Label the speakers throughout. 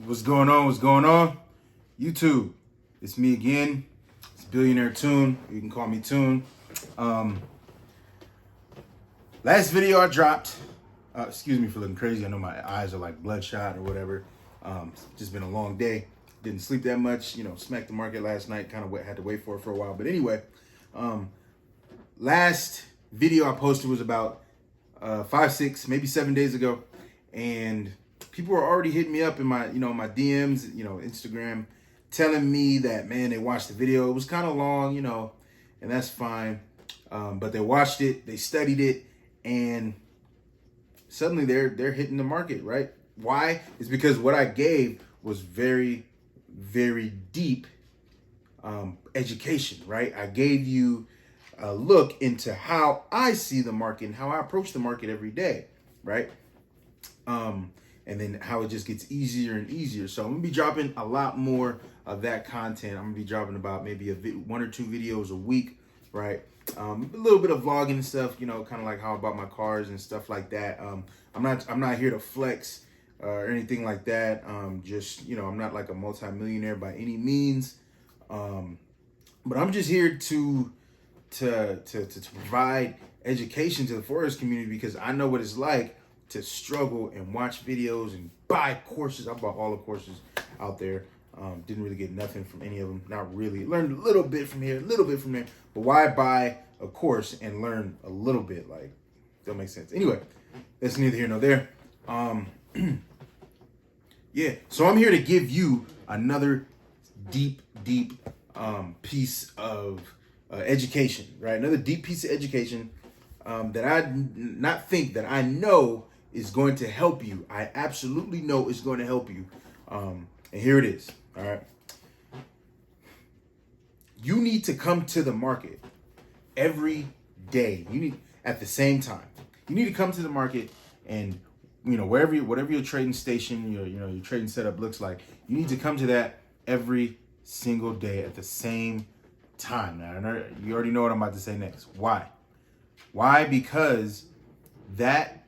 Speaker 1: What's going on? What's going on? YouTube, it's me again. It's Billionaire Tune. You can call me Tune. Last video I dropped, excuse me for looking crazy. I know my eyes are like bloodshot or whatever. It's just been a long day. Didn't sleep that much. Smacked the market last night. Kind of had to wait for it for a while. But anyway, last video I posted was about 5, 6, maybe 7 days ago. And people were already hitting me up in my, my DMs, Instagram, telling me that, man, they watched the video. It was kind of long, and that's fine. But they watched it, they studied it, and suddenly they're hitting the market, right? Why? It's because what I gave was very, very deep education, right? I gave you a look into how I see the market and how I approach the market every day, right? And then how it just gets easier and easier. So I'm gonna be dropping a lot more of that content. I'm gonna be dropping about maybe 1 or 2 videos a week, right? A little bit of vlogging and stuff, kind of like how I bought my cars and stuff like that. I'm not here to flex or anything like that. Just, I'm not like a multi-millionaire by any means. But I'm just here to provide education to the Forex community, because I know what it's like to struggle and watch videos and buy courses. I bought all the courses out there. Didn't really get nothing from any of them. Not really. Learned a little bit from here, a little bit from there. But why buy a course and learn a little bit? Like, don't make sense. Anyway, that's neither here nor there. Yeah. So I'm here to give you another deep piece of education, right? Another deep piece of education that I know is going to help you. I absolutely know it's going to help you. And here it is. All right. You need to come to the market every day. You need at the same time. You need to come to the market, and whatever your trading station, your trading setup looks like, you need to come to that every single day at the same time. Now, you already know what I'm about to say next. Why? Why? Because that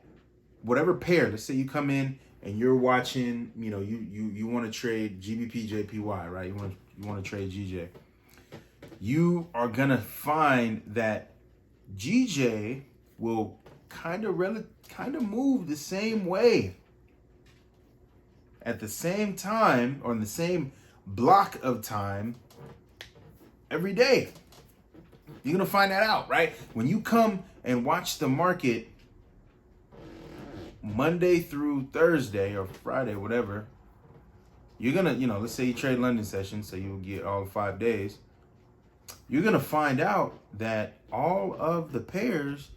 Speaker 1: whatever pair, let's say you come in and you're watching, you want to trade GBP JPY, right? You want to trade GJ. You are gonna find that GJ will kind of move the same way at the same time, or in the same block of time every day. You're gonna find that out, right? When you come and watch the market Monday through Thursday or Friday, whatever, you're gonna, let's say you trade London session, so you'll get all 5 days. You're gonna find out that all of the pairs,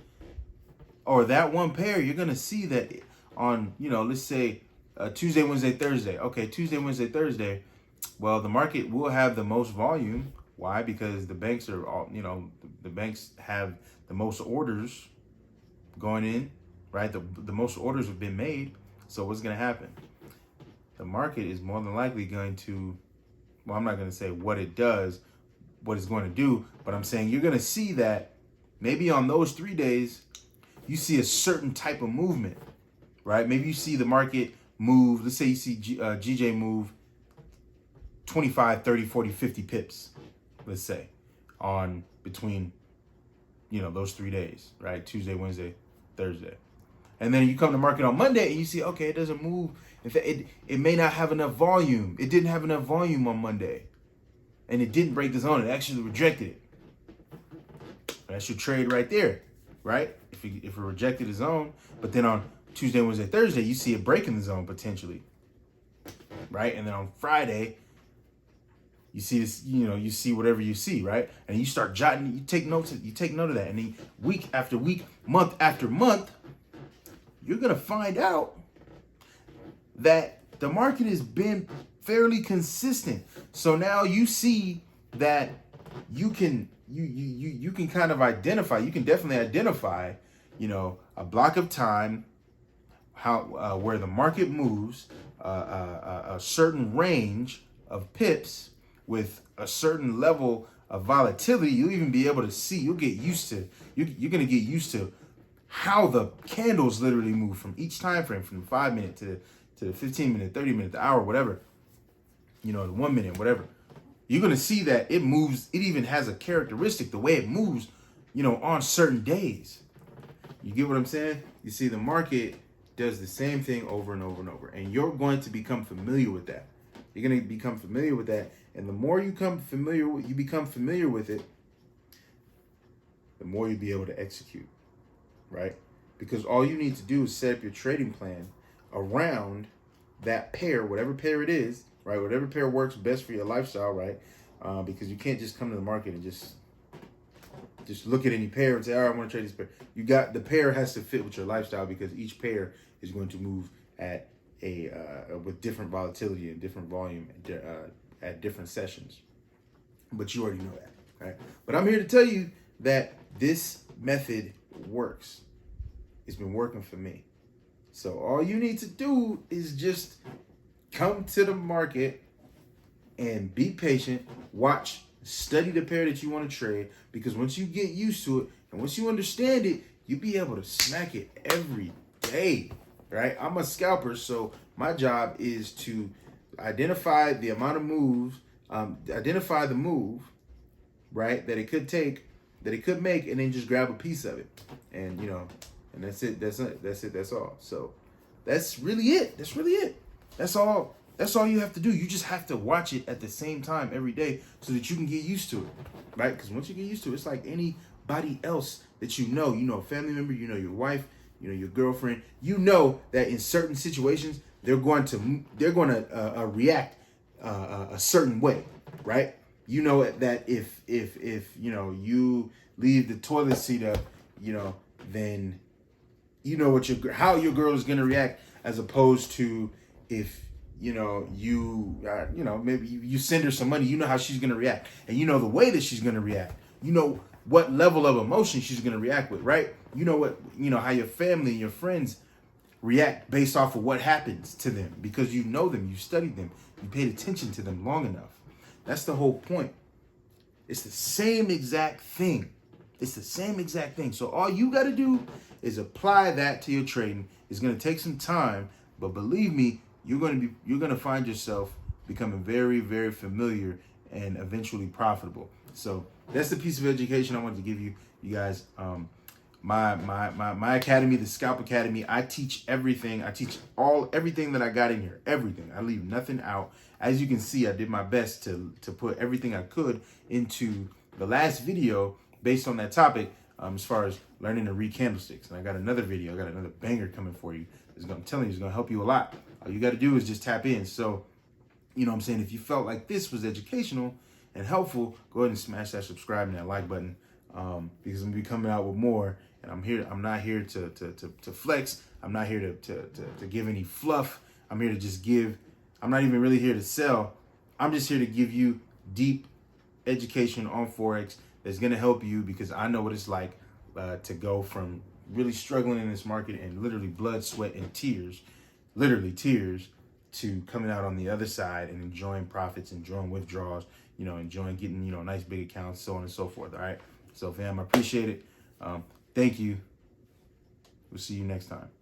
Speaker 1: or that one pair, you're gonna see that on, let's say Tuesday, Wednesday, Thursday. Okay, Tuesday, Wednesday, Thursday. Well, the market will have the most volume. Why? Because the banks are all, the banks have the most orders going in, right? The most orders have been made. So what's going to happen? The market is more than likely going to, well, I'm not going to say what it does, what it's going to do, but I'm saying you're going to see that maybe on those 3 days, you see a certain type of movement, right? Maybe you see the market move, let's say you see GJ move 25, 30, 40, 50 pips, let's say, on between, those 3 days, right? Tuesday, Wednesday, Thursday. And then you come to market on Monday and you see, okay, it doesn't move. In fact, it may not have enough volume. It didn't have enough volume on Monday. And it didn't break the zone. It actually rejected it. That's your trade right there, right? If it rejected the zone, but then on Tuesday, Wednesday, Thursday, you see it breaking the zone potentially, right? And then on Friday, you see this, you see whatever you see, right? And you start jotting, you take note of that. And then week after week, month after month, you're going to find out that the market has been fairly consistent. So now you see that you can kind of identify, you can definitely identify, a block of time, how where the market moves, a certain range of pips with a certain level of volatility. You'll even be able to see, you're going to get used to how the candles literally move from each time frame, from 5 minute to to the 15-minute, 30-minute, the hour, whatever, the 1 minute, whatever, you're going to see that it moves. It even has a characteristic, the way it moves, on certain days. You get what I'm saying? You see, the market does the same thing over and over and over. And you're going to become familiar with that. You're going to become familiar with that. And the more you become familiar with it, the more you'll be able to execute, right? Because all you need to do is set up your trading plan around that pair, whatever pair it is, right? Whatever pair works best for your lifestyle, right? Because you can't just come to the market and just look at any pair and say, all right, I want to trade this pair. The pair has to fit with your lifestyle, because each pair is going to move at with different volatility and different volume at different sessions. But you already know that, right? But I'm here to tell you that this method works. It's been working for me. So all you need to do is just come to the market and be patient, watch, study the pair that you want to trade, because once you get used to it and once you understand it, you'll be able to smack it every day, right? I'm a scalper, so my job is to identify the amount of moves, identify the move, right, that it could take, that it could make, and then just grab a piece of it. And, and that's it. That's all. So that's really it. That's all you have to do. You just have to watch it at the same time every day so that you can get used to it, right? Because once you get used to it, it's like anybody else that a family member, your wife, your girlfriend, that in certain situations, they're going to react a certain way, right? That if you leave the toilet seat up, then how your girl is going to react, as opposed to if maybe you send her some money, how she's going to react, and the way that she's going to react, what level of emotion she's going to react with, right? How your family and your friends react based off of what happens to them, because you know them, you studied them, you paid attention to them long enough. That's the whole point. It's the same exact thing. So all you got to do is apply that to your trading. It's going to take some time, but believe me, you're going to find yourself becoming very, very familiar and eventually profitable. So that's the piece of education I wanted to give you guys. My academy, the Scalp Academy, I teach everything. I teach everything that I got in here. Everything. I leave nothing out. As you can see, I did my best to put everything I could into the last video based on that topic, as far as learning to read candlesticks. And I got another video. I got another banger coming for you. I'm telling you, it's going to help you a lot. All you got to do is just tap in. So, if you felt like this was educational and helpful, go ahead and smash that subscribe and that like button, because I'm going to be coming out with more. And I'm not here to flex. I'm not here to give any fluff. I'm here to just give. I'm not even really here to sell. I'm just here to give you deep education on Forex that's going to help you, because I know what it's like to go from really struggling in this market and literally blood, sweat, and tears, to coming out on the other side and enjoying profits, enjoying withdrawals, enjoying getting, nice big accounts, so on and so forth. All right. So fam, I appreciate it. Thank you. We'll see you next time.